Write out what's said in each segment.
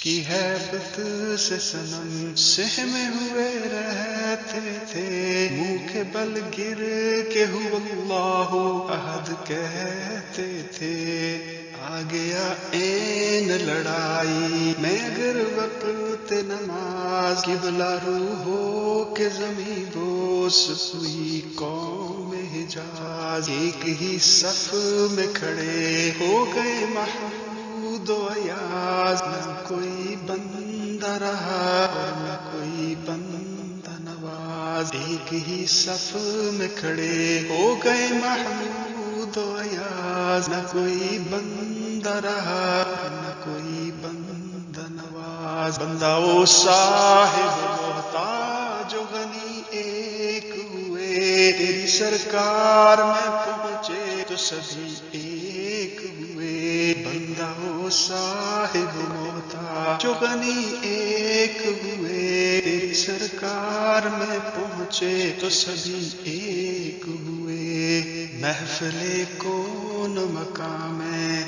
کی ہیبت سے صنم سہمے ہوئے رہتے تھے، منہ کے بل گر کے هو اللہ احد کہتے تھے۔ آ گیا این لڑائی میں اگر وقت نماز، قبلہ رو ہو کے زمیں بوس ہوئی قوم حجاز۔ ایک ہی صف میں کھڑے ہو گئے محمود و ایاز، نہ کوئی بندہ رہا اور نہ کوئی بندہ نواز۔ ایک ہی صف میں کھڑے ہو گئے محمود و ایاز، نہ کوئی بندہ رہا اور نہ کوئی بندہ نواز۔ بندہ و صاحب محتاج و غنی ایک ہوئے، تیری سرکار میں پہنچے تو سبھی ایک ہوئے۔ بندہ و صاحب محتاج و غنی ایک ہوئے، تیری سرکار میں پہنچے تو سبھی ایک ہوئے۔ محفل کون مقام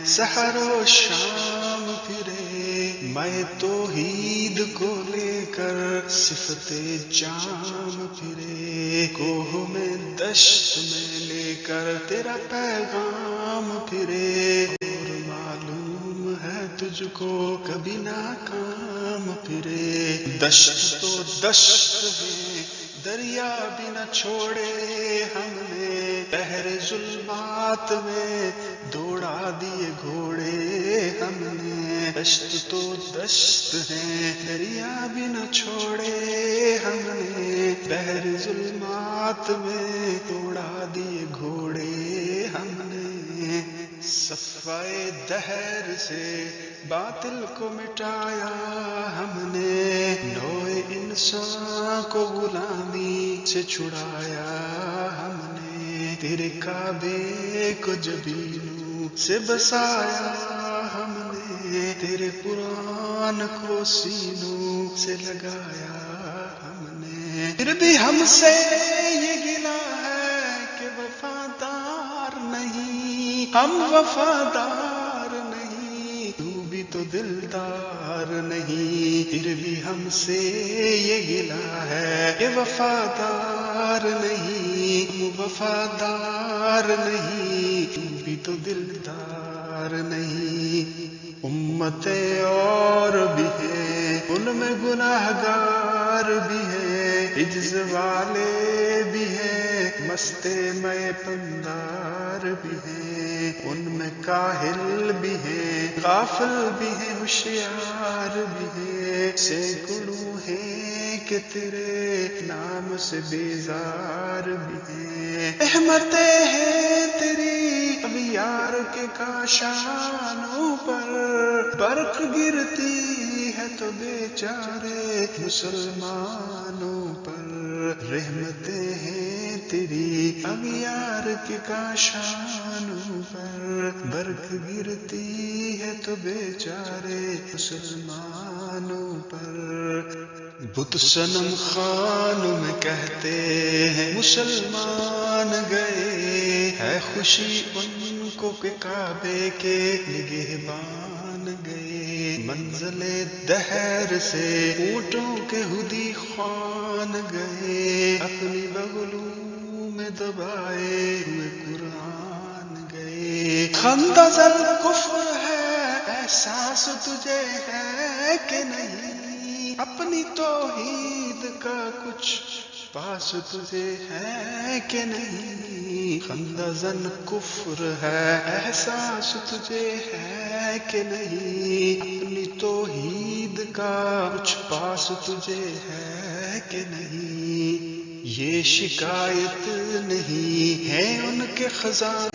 سحر و شام پھرے، میں توحید کو لے کر صفت جام پھرے۔ کوہ میں دشت میں لے کر تیرا پیغام پھرے، اور معلوم ہے تجھ کو کبھی ناکام پھرے۔ دشت تو دشت ہے دریا بھی نہ چھوڑے ہم نے، بحر ظلمات میں دوڑا دیے گھوڑے ہم نے۔ دشت تو دشت ہے دریا بھی نہ چھوڑے ہم نے، بحر ظلمات میں دوڑا دیے گھوڑے ہم نے۔ صفائے دہر سے باطل کو مٹایا ہم نے، نوع انسان کو غلامی سے چھڑایا ہم نے۔ تیرے کعبے کو جبینوں سے بسایا ہم نے، تیرے قرآن کو سینوں سے لگایا ہم نے۔ پھر بھی ہم سے یہ گلہ ہے کہ وفادار نہیں، ہم وفادار نہیں، تو بھی تو دلدار نہیں۔ پھر بھی ہم سے یہ گلہ ہے کہ وفادار نہیں، ہم وفادار نہیں، تو بھی تو دلدار نہیں۔ امتیں اور بھی ہیں ان میں گناہ گار بھی ہیں، عجز والے بھی ہیں مست میں پندار بھی ہیں، ان میں کاہل بھی ہیں غافل بھی ہیں ہوشیار بھی ہیں، سینکڑوں ہیں کہ تیرے نام سے بیزار بھی ہیں۔ احمدیں ہیں تیری اغیار کے کاشانوں پر، برق گرتی ہے تو بیچارے مسلمانوں پر۔ رحمتیں ہیں تیری اغیار کے کاشانوں پر، برق گرتی ہے تو بیچارے مسلمانوں پر۔ بت صنم خانوں میں کہتے ہیں مسلمان گئے، ہے خوشی ان کو کہ کعبے کے نگہبان گئے۔ منزل دہر سے اونٹوں کے ہدی خوان گئے، اپنی بغلوں میں دبائے ہوئے قرآن گئے۔ خندق الکفر ہے احساس تجھے ہے کہ نہیں، اپنی توحید کا کچھ پاس تجھے ہے کہ نہیں۔ خندق کفر ہے احساس تجھے ہے کہ نہیں، اپنی توحید کا کچھ پاس تجھے ہے کہ نہیں۔ یہ شکایت نہیں ہے ان کے خزانے